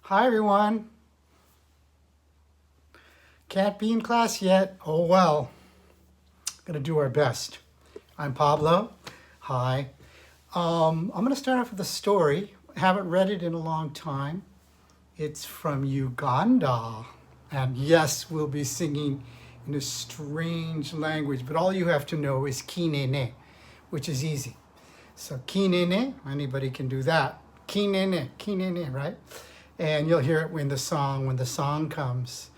Hi everyone. Can't be in class yet. Oh well. Gonna do our best. I'm Pablo. Hi. I'm gonna start off with a story. Haven't read it in a long time. It's from Uganda. And yes, we'll be singing in a strange language, but all you have to know is kinene, which is easy. So kinene, anybody can do that. Kinene, kinene, right? And you'll hear it when the song comes.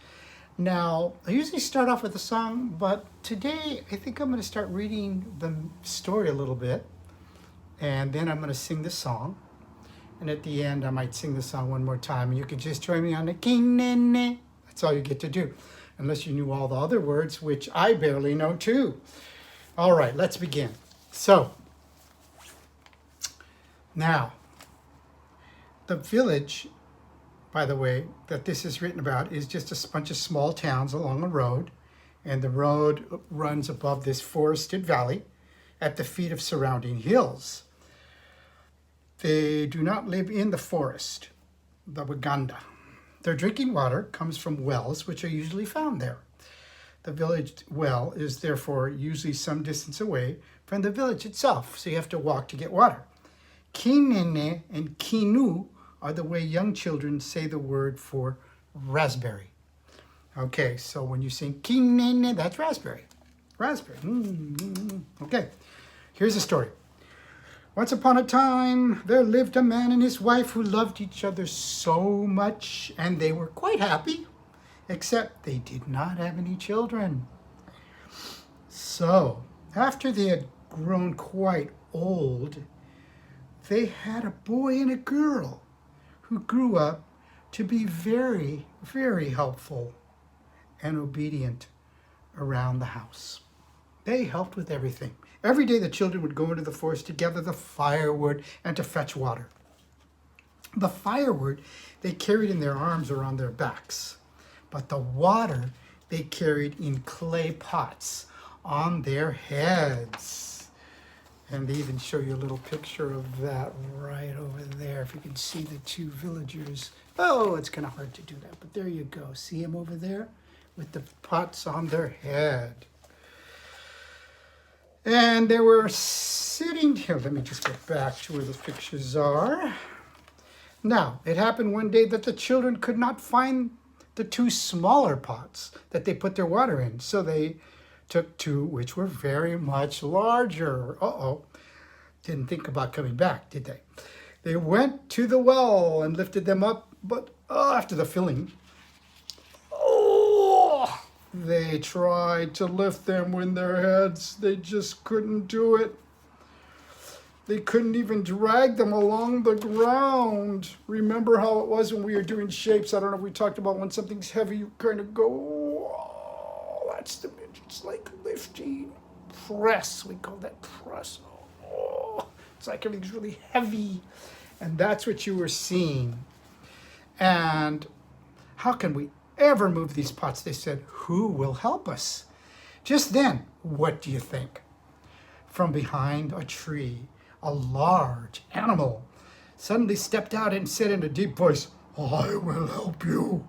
Now, I usually start off with a song, but today I think I'm going to start reading the story a little bit, and then I'm going to sing the song. And at the end, I might sing the song one more time, and you could just join me on the kinene. That's all you get to do, unless you knew all the other words, which I barely know too. All right, let's begin. So, now, the village, by the way, that this is written about is just a bunch of small towns along a road, and the road runs above this forested valley at the feet of surrounding hills. They do not live in the forest, the Waganda. Their drinking water comes from wells, which are usually found there. The village well is therefore usually some distance away from the village itself, so you have to walk to get water. Kinene and kinu are the way young children say the word for raspberry. Okay, so when you sing kinene, that's raspberry. Raspberry. Okay, here's the story. Once upon a time, there lived a man and his wife who loved each other so much, and they were quite happy, except they did not have any children. So, after they had grown quite old, they had a boy and a girl who grew up to be very, very helpful and obedient around the house. They helped with everything. Every day the children would go into the forest to gather the firewood and to fetch water. The firewood they carried in their arms or on their backs, but the water they carried in clay pots on their heads. And they even show you a little picture of that right over there. If you can see the two villagers. Oh, it's kind of hard to do that, but there you go. See them over there with the pots on their head. And they were sitting here. Let me just get back to where the pictures are. Now, it happened one day that the children could not find the two smaller pots that they put their water in. So they took two which were very much larger. Uh-oh. Didn't think about coming back, did they? They went to the well and lifted them up, but after the filling, they tried to lift them with their heads. They just couldn't do it. They couldn't even drag them along the ground. Remember how it was when we were doing shapes? I don't know if we talked about when something's heavy, you kind of go, oh, it's like lifting. Press, we call that press. Oh, it's like everything's really heavy. And that's what you were seeing. And how can we ever move these pots? They said, who will help us? Just then, what do you think? From behind a tree, a large animal suddenly stepped out and said in a deep voice, I will help you.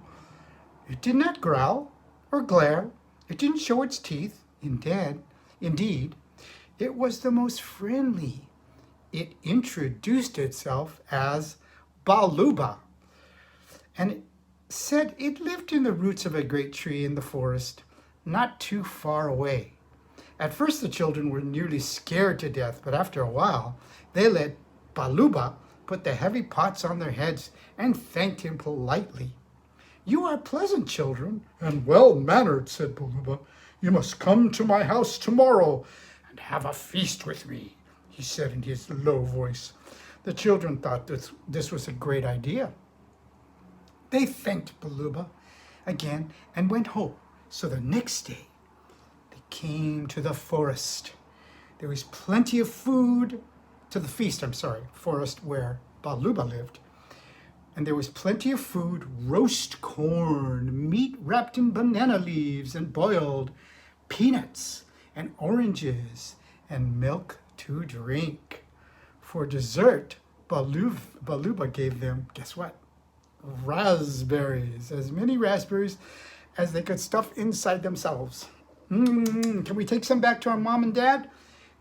It did not growl or glare. It didn't show its teeth. Indeed, it was the most friendly. It introduced itself as Baluba, and it said it lived in the roots of a great tree in the forest, not too far away. At first the children were nearly scared to death, but after a while they let Baluba put the heavy pots on their heads and thanked him politely. You are pleasant children and well-mannered, said Baluba. You must come to my house tomorrow and have a feast with me, he said in his low voice. The children thought this was a great idea. They thanked Baluba again and went home. So the next day, they came to the forest. There was plenty of food, forest where Baluba lived. And there was plenty of food, roast corn, meat wrapped in banana leaves and boiled, peanuts and oranges, and milk to drink. For dessert, Baluba gave them, guess what? raspberries, as many raspberries as they could stuff inside themselves. Can we take some back to our mom and dad?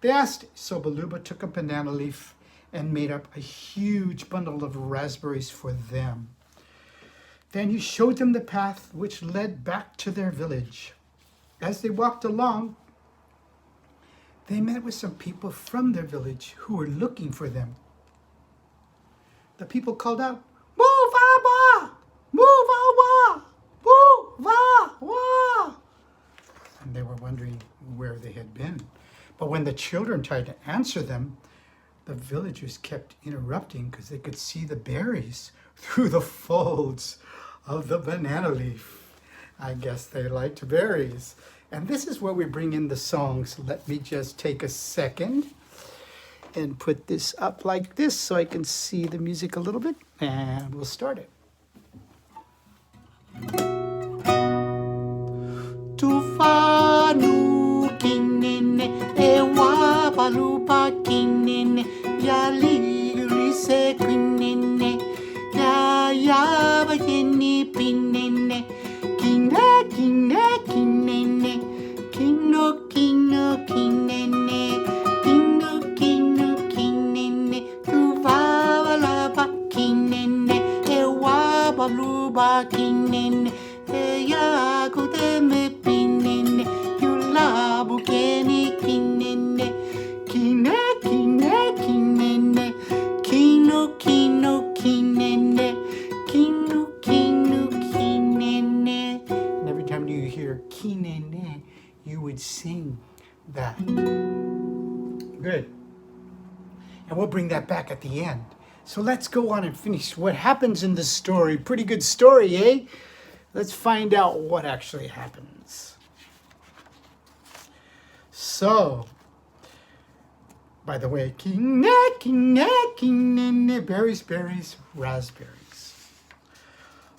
They asked. So Baluba took a banana leaf and made up a huge bundle of raspberries for them. Then he showed them the path which led back to their village. As they walked along, they met with some people from their village who were looking for them. The people called out, "Move, Abba! Move, Abba! Move, Abba!" And they were wondering where they had been. But when the children tried to answer them, the villagers kept interrupting because they could see the berries through the folds of the banana leaf. I guess they liked berries. And this is where we bring in the songs. Let me just take a second and put this up like this so I can see the music a little bit, and we'll start it. Tufanu kinene ewa baluba kinene ya liri se kinene ya yaba kini pinene kine kine kinene kino kino kinene kino kino kinene tuva laba kinene ewa baluba kinene ya kudeme pinene yulabu kene kinene kine kine kinene kino kino kinene kino kino kinene. And every time you hear kinene, you would sing that. Good. And we'll bring that back at the end. So let's go on and finish what happens in the story. Pretty good story, eh? Let's find out what actually happens. So, by the way, berries, berries, raspberries.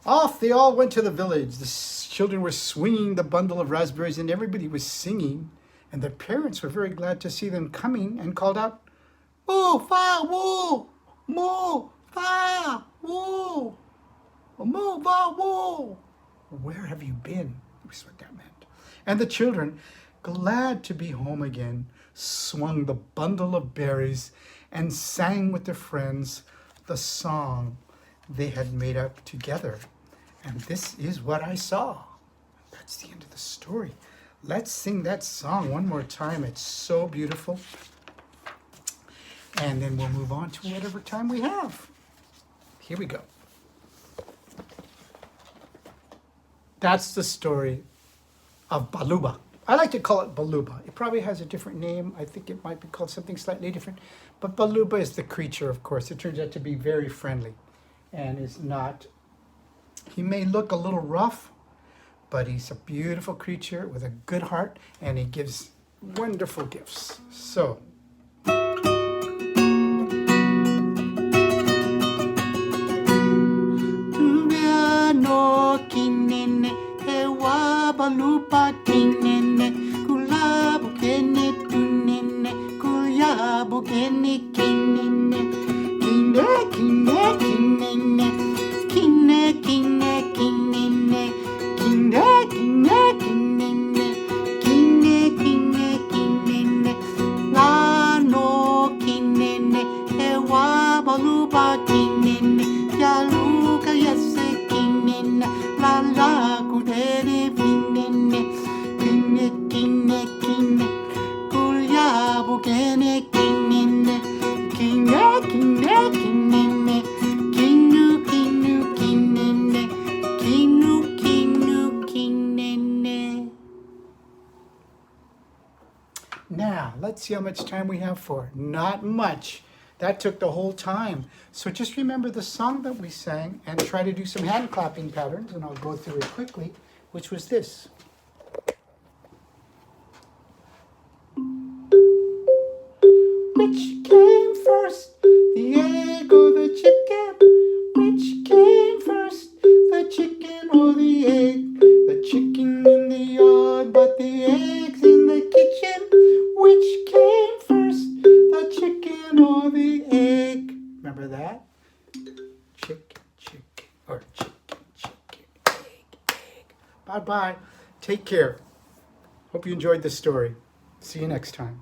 Off they all went to the village. The children were swinging the bundle of raspberries and everybody was singing. And their parents were very glad to see them coming and called out, "Moo, fa, woo! Moo, fa, woo! Moo, fa, woo!" Where have you been? Was what that meant. And the children, glad to be home again, swung the bundle of berries and sang with their friends the song they had made up together. And this is what I saw. That's the end of the story. Let's sing that song one more time. It's so beautiful. And then we'll move on to whatever time we have. Here we go. That's the story of Baluba. I like to call it Baluba. It probably has a different name. I think it might be called something slightly different. But Baluba is the creature, of course. It turns out to be very friendly and is not... He may look a little rough, but he's a beautiful creature with a good heart, and he gives wonderful gifts. So... Baluba kinene kulabu kene tunene kulabu kene kinene kine kine kinene kine kine kinene kine kine kinene kine kine kinene lano kinene ewa baluba kinene yaluka yase kinene la la kudere Now, let's see how much time we have for. Not much. That took the whole time. So just remember the song that we sang and try to do some hand clapping patterns, and I'll go through it quickly, which was this. Which came first, the egg or the chicken? Which came first, the chicken or the egg? The chicken in the yard, but the egg's in the kitchen. Which came first, the chicken or the egg? Remember that? Chick, chick, or Bye-bye. Take care. Hope you enjoyed this story. See you next time.